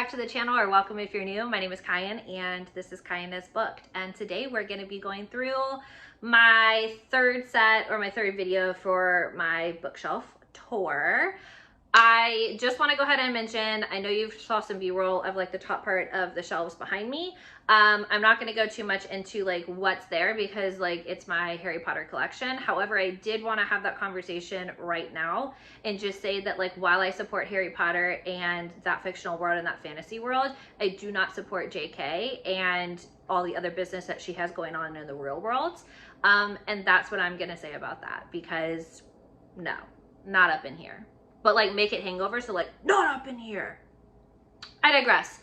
back to the channel, or welcome if you're new. My name is Kyan and this is Kyan is Booked. And today we're going to be going through my third set, or my third video for my bookshelf tour. I just want to go ahead and mention, I know you saw some b-roll of like the top part of the shelves behind me. I'm not going to go too much into like what's there because like it's my Harry Potter collection. However, I did want to have that conversation right now and just say that like while I support Harry Potter and that fictional world and that fantasy world, I do not support JK and all the other business that she has going on in the real world. And that's what I'm going to say about that, because no, not up in here. But like make it hangover, so like not up in here. I digress.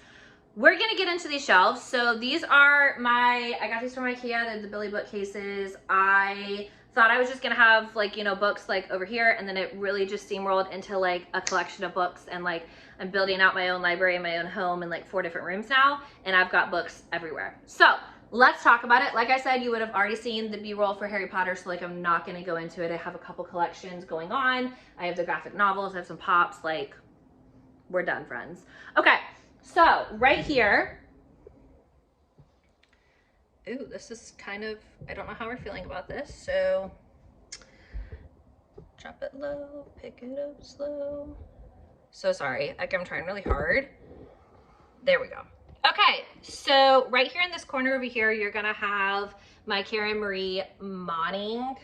We're gonna get into these shelves. So these are I got these from Ikea. They're the Billy bookcases. I thought I was just gonna have like, you know, books like over here, and then it really just steamrolled into like a collection of books, and like I'm building out my own library in my own home in like 4 different rooms now, and I've got books everywhere. So let's talk about it. Like I said, you would have already seen the b-roll for Harry Potter, so like I'm not gonna go into it. I have a couple collections going on. I have the graphic novels, I have some pops, like we're done, friends. Okay, so right here, ooh, this is kind of, I don't know how we're feeling about this, so drop it low, pick it up slow. So sorry, like I'm trying really hard. There we go. Okay, so right here in this corner over here, you're gonna have my Karen Marie Moning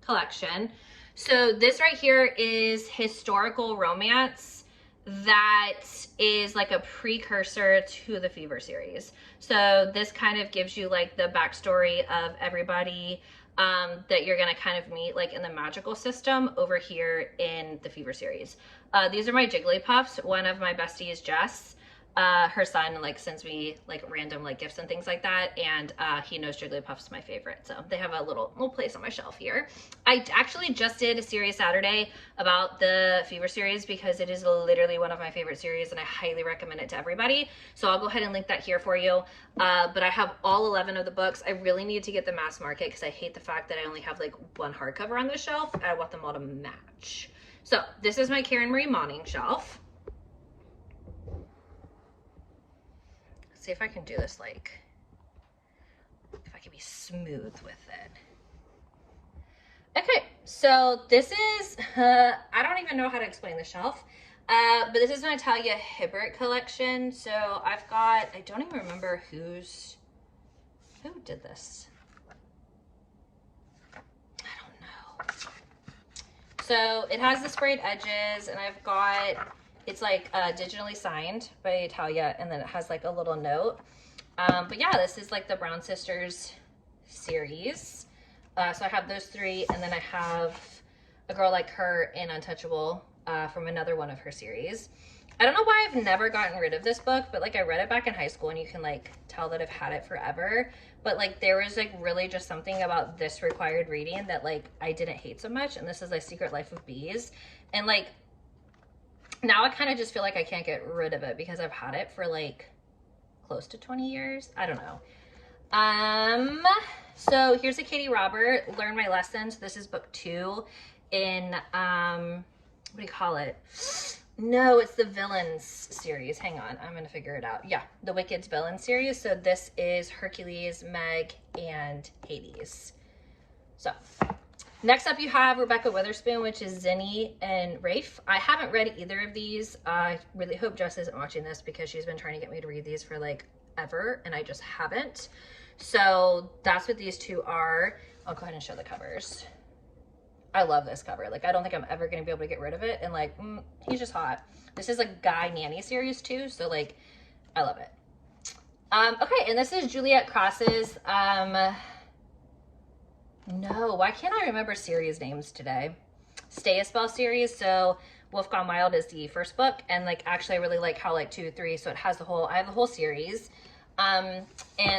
collection. So this right here is historical romance that is like a precursor to the Fever series. So this kind of gives you like the backstory of everybody that you're gonna kind of meet like in the magical system over here in the Fever series. These are my Jigglypuffs. One of my besties, Jess, her son like sends me like random like gifts and things like that, and he knows Jigglypuff's my favorite, so they have a little place on my shelf here. I actually just did a series Saturday about the Fever series because it is literally one of my favorite series and I highly recommend it to everybody, so I'll go ahead and link that here for you. But I have all 11 of the books. I really need to get the mass market because I hate the fact that I only have like one hardcover on this shelf. I want them all to match. So this is my Karen Marie Moning shelf. See if I can do this, like, if I can be smooth with it. Okay, so this is, I don't even know how to explain the shelf, but this is an Natalia Hibbert collection. So I've got, I don't even remember who did this. I don't know. So it has the sprayed edges, and I've got, it's like digitally signed by Italia, and then it has like a little note. But yeah, this is like the Brown Sisters series. So I have those 3, and then I have A Girl Like Her and Untouchable from another one of her series. I don't know why I've never gotten rid of this book, but like I read it back in high school, and you can like tell that I've had it forever. But like there was like really just something about this required reading that like I didn't hate so much, and this is like Secret Life of Bees. And like now I kind of just feel like I can't get rid of it because I've had it for like close to 20 years. I don't know. So here's a Katie Robert, Learn My Lessons. This is book 2 in, what do you call it? No, it's the Villains series. Hang on, I'm gonna figure it out. Yeah, the Wicked's Villains series. So this is Hercules, Meg, and Hades. So next up you have Rebecca Witherspoon, which is Zinni and Rafe. I haven't read either of these. I really hope Jess isn't watching this because she's been trying to get me to read these for like ever, and I just haven't. So that's what these 2 are. I'll go ahead and show the covers. I love this cover. Like I don't think I'm ever gonna be able to get rid of it, and like he's just hot. This is like Guy Nanny series too, so like I love it. Okay, and this is Juliet Cross's no, why can't I remember series names today? Stay a Spell series. So Wolf Gone Wild is the first book, and like actually I really like how like 2, 3, so it has the whole, I have the whole series. And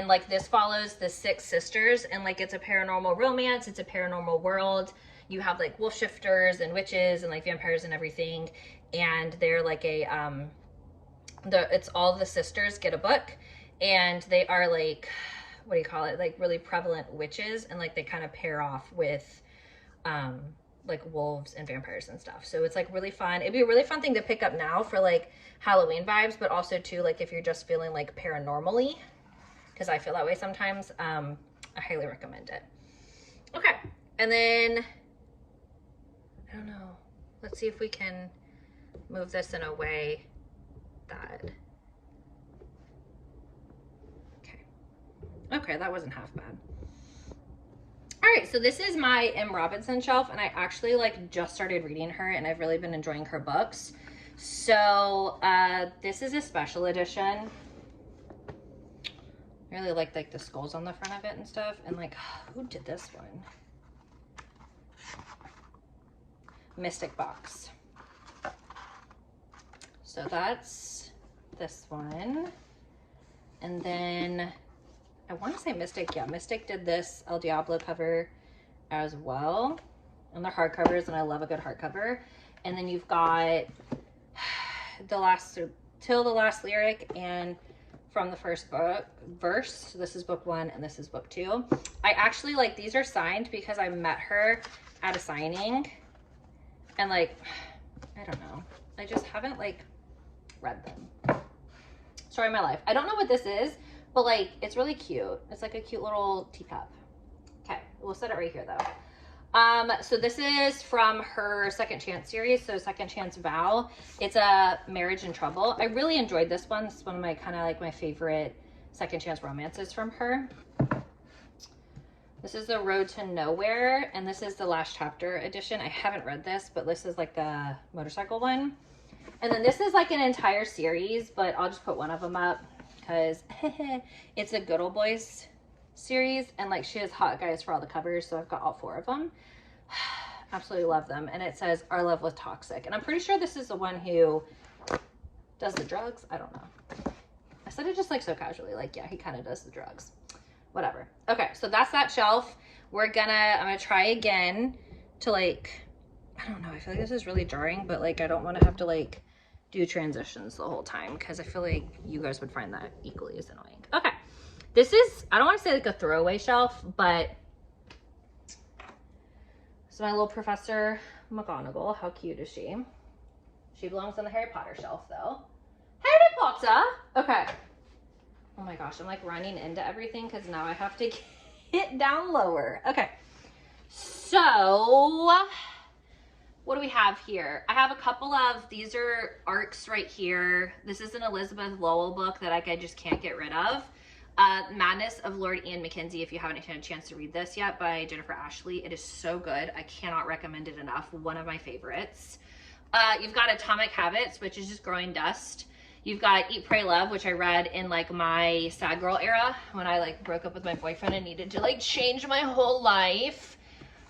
like this follows the 6 sisters, and like it's a paranormal romance, it's a paranormal world. You have like wolf shifters and witches and like vampires and everything, and they're like a it's all the sisters get a book, and they are like, what do you call it, like really prevalent witches, and like they kind of pair off with like wolves and vampires and stuff. So it's like really fun. It'd be a really fun thing to pick up now for like Halloween vibes, but also too like if you're just feeling like paranormally, because I feel that way sometimes. I highly recommend it. Okay, and then I don't know. Let's see if we can move this in a way that, okay, that wasn't half bad. All right, so this is my M. Robinson shelf, and I actually like just started reading her, and I've really been enjoying her books. So this is a special edition. I really like the skulls on the front of it and stuff. And like, who did this one? Mystic Box. So that's this one. And then I want to say Mystic. Yeah, Mystic did this El Diablo cover as well. And they're hardcovers, and I love a good hardcover. And then you've got Till the Last Lyric and From the First Verse. So this is book 1 and this is book 2. I actually like, these are signed because I met her at a signing. And like, I don't know. I just haven't like read them. Story of my life. I don't know what this is, but like, it's really cute. It's like a cute little teacup. Okay, we'll set it right here though. So this is from her Second Chance series. So Second Chance Vow. It's a Marriage in Trouble. I really enjoyed this one. This is one of my kind of like my favorite Second Chance romances from her. This is The Road to Nowhere, and this is the Last Chapter edition. I haven't read this, but this is like the motorcycle one. And then this is like an entire series, but I'll just put one of them up because it's a Good Old Boys series, and like she has hot guys for all the covers, so I've got all 4 of them. Absolutely love them. And it says Our Love Was Toxic, and I'm pretty sure this is the one who does the drugs. I don't know. I said it just like so casually, like, yeah, he kind of does the drugs. Whatever. Okay, so that's that shelf. I'm gonna try again to like, I don't know, I feel like this is really jarring, but like I don't want to have to like do transitions the whole time because I feel like you guys would find that equally as annoying. Okay, this is, I don't want to say like a throwaway shelf, but it's my little Professor McGonagall. How cute is she? She belongs on the Harry Potter shelf though. Harry Potter! Okay. Oh my gosh, I'm like running into everything because now I have to get down lower. Okay, so what do we have here? I have a couple of, these are arcs right here. This is an Elizabeth Lowell book that like I just can't get rid of. Madness of Lord Ian Mackenzie, if you haven't had a chance to read this yet, by Jennifer Ashley. It is so good. I cannot recommend it enough. One of my favorites. You've got Atomic Habits, which is just growing dust. You've got Eat, Pray, Love, which I read in like my sad girl era when I like broke up with my boyfriend and needed to like change my whole life.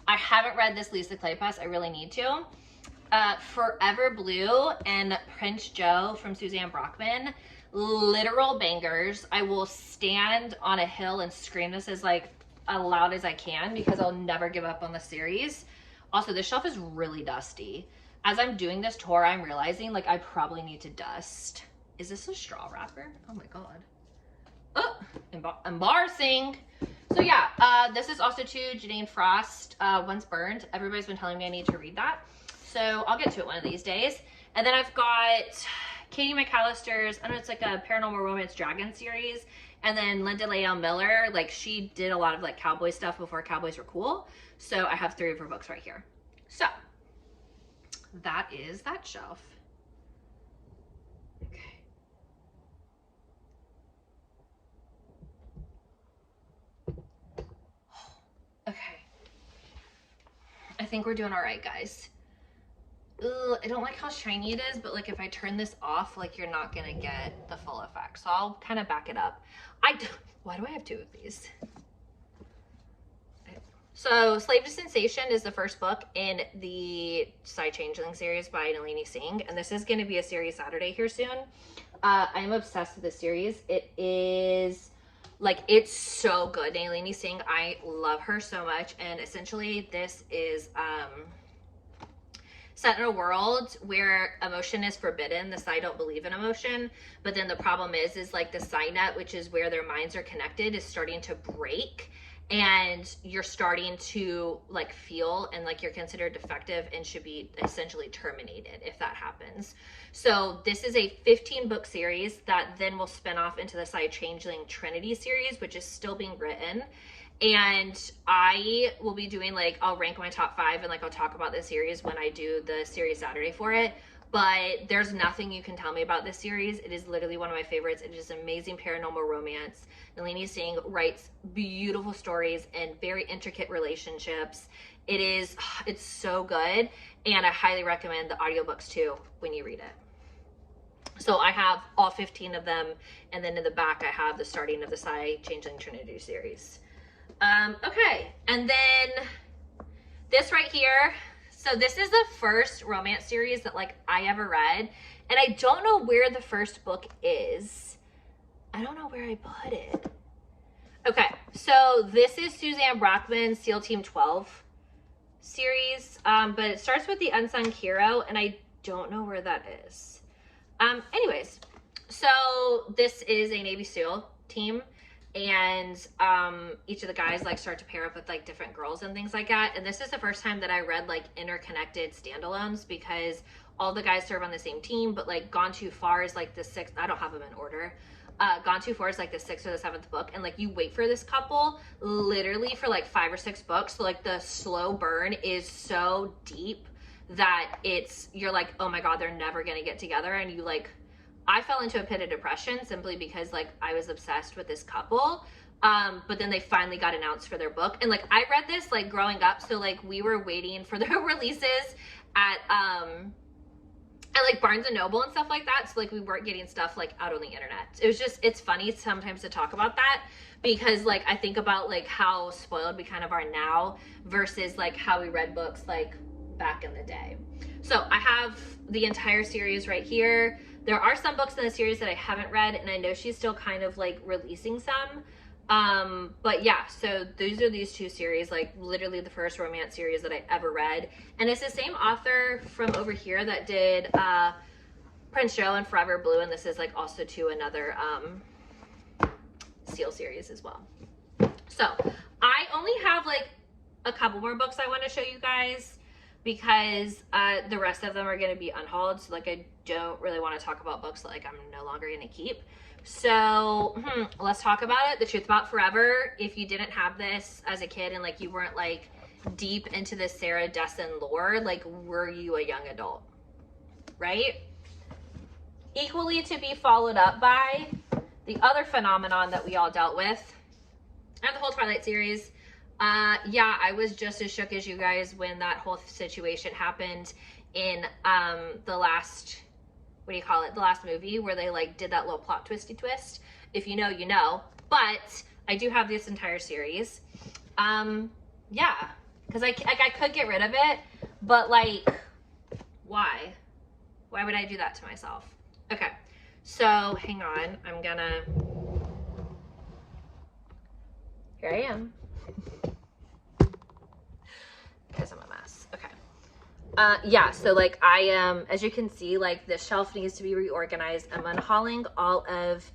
I haven't read this Lisa Kleypas. I really need to. Forever Blue and Prince Joe from Suzanne Brockman. Literal bangers. I will stand on a hill and scream this as like loud as I can because I'll never give up on the series. Also, this shelf is really dusty. As I'm doing this tour, I'm realizing like I probably need to dust. Is this a straw wrapper? Oh my God. Oh, embarrassing. So yeah, this is also to Janine Frost, Once Burned. Everybody's been telling me I need to read that. So I'll get to it one of these days. And then I've got Katie McAllister's, I know it's like a Paranormal Romance Dragon series. And then Linda Leal Miller, like she did a lot of like cowboy stuff before cowboys were cool. So I have 3 of her books right here. So that is that shelf. Okay. I think we're doing all right, guys. Ugh, I don't like how shiny it is, but like if I turn this off, like you're not gonna get the full effect. So I'll kind of back it up. Why do I have 2 of these? So Slave to Sensation is the first book in the Side Changeling series by Nalini Singh. And this is gonna be a series Saturday here soon. I'm obsessed with this series. It is like, it's so good. Nalini Singh, I love her so much. And essentially this is set in a world where emotion is forbidden. The Sai don't believe in emotion, but then the problem is like the Sai net, which is where their minds are connected, is starting to break. and you're starting to like feel and like you're considered defective and should be essentially terminated if that happens. So this is a 15 book series that then will spin off into the Psy Changeling Trinity series, which is still being written. And I will be doing like, I'll rank my top 5 and like I'll talk about the series when I do the series Saturday for it. But there's nothing you can tell me about this series. It is literally one of my favorites. It is amazing paranormal romance. Nalini Singh writes beautiful stories and very intricate relationships. It's so good. And I highly recommend the audiobooks too when you read it. So I have all 15 of them. And then in the back, I have the starting of the Psy Changeling Trinity series. Okay. And then this right here. So this is the first romance series that like I ever read, and I don't know where the first book is. I don't know where I put it. Okay, so this is Suzanne Brockman's SEAL Team 12 series, but it starts with the unsung hero, and I don't know where that is. Anyways, so this is a Navy SEAL team. And each of the guys like start to pair up with like different girls and things like that. And this is the first time that I read like interconnected standalones, because all the guys serve on the same team, but like Gone Too Far is like the 6th. I don't have them in order. Gone Too Far is like the 6th or the 7th book, and like you wait for this couple literally for like 5 or 6 books. So like the slow burn is so deep that you're like, oh my god, they're never gonna get together. And you like, I fell into a pit of depression simply because like I was obsessed with this couple. But then they finally got announced for their book. And like I read this like growing up. So like we were waiting for their releases at like Barnes and Noble and stuff like that. So like we weren't getting stuff like out on the internet. It was just, it's funny sometimes to talk about that, because like I think about like how spoiled we kind of are now versus like how we read books like back in the day. So I have the entire series right here. There are some books in the series that I haven't read, and I know she's still kind of like releasing some. But yeah, so these are these 2 series, like literally the first romance series that I ever read. And it's the same author from over here that did Prince Joe and Forever Blue, and this is like also to another SEAL series as well. So I only have like a couple more books I want to show you guys, because the rest of them are going to be unhauled. So like I don't really want to talk about books that like I'm no longer going to keep. So let's talk about it. The Truth About Forever. If you didn't have this as a kid and like you weren't like deep into the Sarah Dessen lore, like were you a young adult? Right? Equally to be followed up by the other phenomenon that we all dealt with, and the whole Twilight series. Yeah, I was just as shook as you guys when that whole situation happened in the last, what do you call it, the last movie where they like did that little plot twisty twist. If you know, you know. But I do have this entire series. Yeah, because I could get rid of it, but like, why? Why would I do that to myself? Okay, so hang on, I'm gonna, here I am. Because I'm a mess. Okay. Yeah, so like I am, as you can see, like this shelf needs to be reorganized. I'm unhauling all of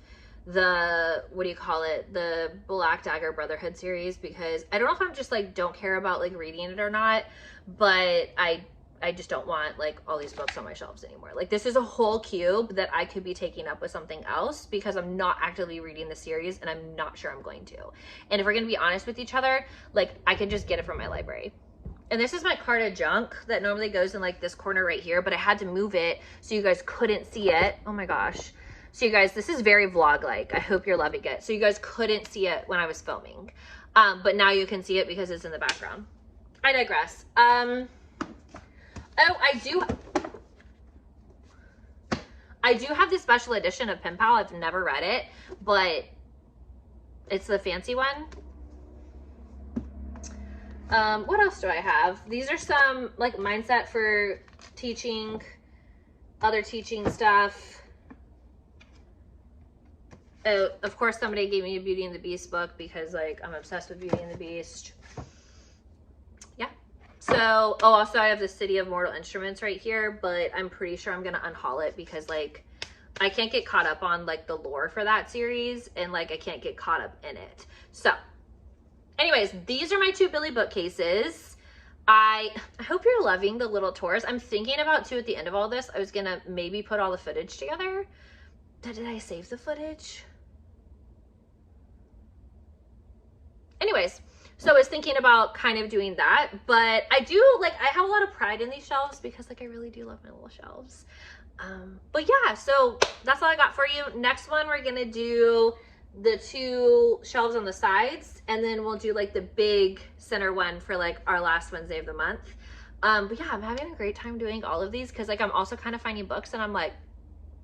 the, what do you call it, the Black Dagger Brotherhood series, because I don't know if I'm just like don't care about like reading it or not, but I just don't want like all these books on my shelves anymore. Like this is a whole cube that I could be taking up with something else, because I'm not actively reading the series and I'm not sure I'm going to. And if we're going to be honest with each other, like I could just get it from my library. And this is my cart of junk that normally goes in like this corner right here, but I had to move it so you guys couldn't see it. Oh my gosh. So you guys, this is very vlog-like. I hope you're loving it. So you guys couldn't see it when I was filming. But now you can see it because it's in the background. I digress. Oh, I do have the special edition of Pen Pal. I've never read it, but it's the fancy one. What else do I have? These are some like mindset for teaching, other teaching stuff. Oh, of course somebody gave me a Beauty and the Beast book because like I'm obsessed with Beauty and the Beast. Yeah. So, oh, also I have the City of Mortal Instruments right here, but I'm pretty sure I'm going to unhaul it because like I can't get caught up on like the lore for that series, and like I can't get caught up in it. So Anyways, these are my 2 Billy bookcases. I hope you're loving the little tours. I'm thinking about too at the end of all this, I was gonna maybe put all the footage together. Did I save the footage? Anyways, so I was thinking about kind of doing that, but I do like, I have a lot of pride in these shelves because like I really do love my little shelves. But yeah, so that's all I got for you. Next one, we're gonna do the 2 shelves on the sides, and then we'll do like the big center one for like our last Wednesday of the month. But yeah, I'm having a great time doing all of these because like I'm also kind of finding books and I'm like,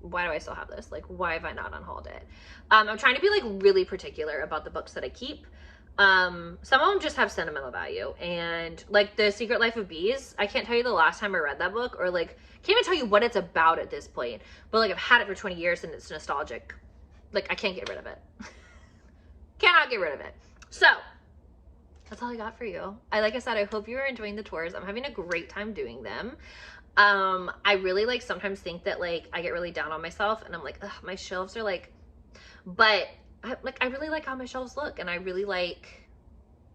why do I still have this? Like, why have I not unhauled it? I'm trying to be like really particular about the books that I keep. Some of them just have sentimental value, and like The Secret Life of Bees, I can't tell you the last time I read that book, or like can't even tell you what it's about at this point, but like I've had it for 20 years and it's nostalgic. Like I can't get rid of it. Cannot get rid of it. So that's all I got for you. Like I said, I hope you're enjoying the tours. I'm having a great time doing them. I really like sometimes think that like I get really down on myself and I'm like, ugh, my shelves are like, but I really like how my shelves look, and I really like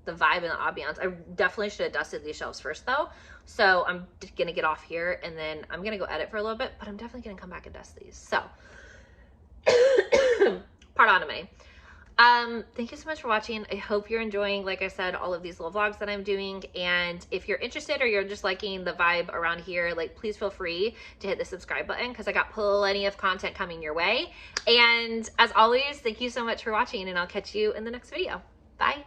the vibe and the ambiance. I definitely should have dusted these shelves first though. So I'm gonna get off here and then I'm gonna go edit for a little bit, but I'm definitely gonna come back and dust these. So pardon me. Thank you so much for watching. I hope you're enjoying, like I said, all of these little vlogs that I'm doing. And if you're interested or you're just liking the vibe around here, like please feel free to hit the subscribe button because I got plenty of content coming your way. And as always, thank you so much for watching, and I'll catch you in the next video. Bye.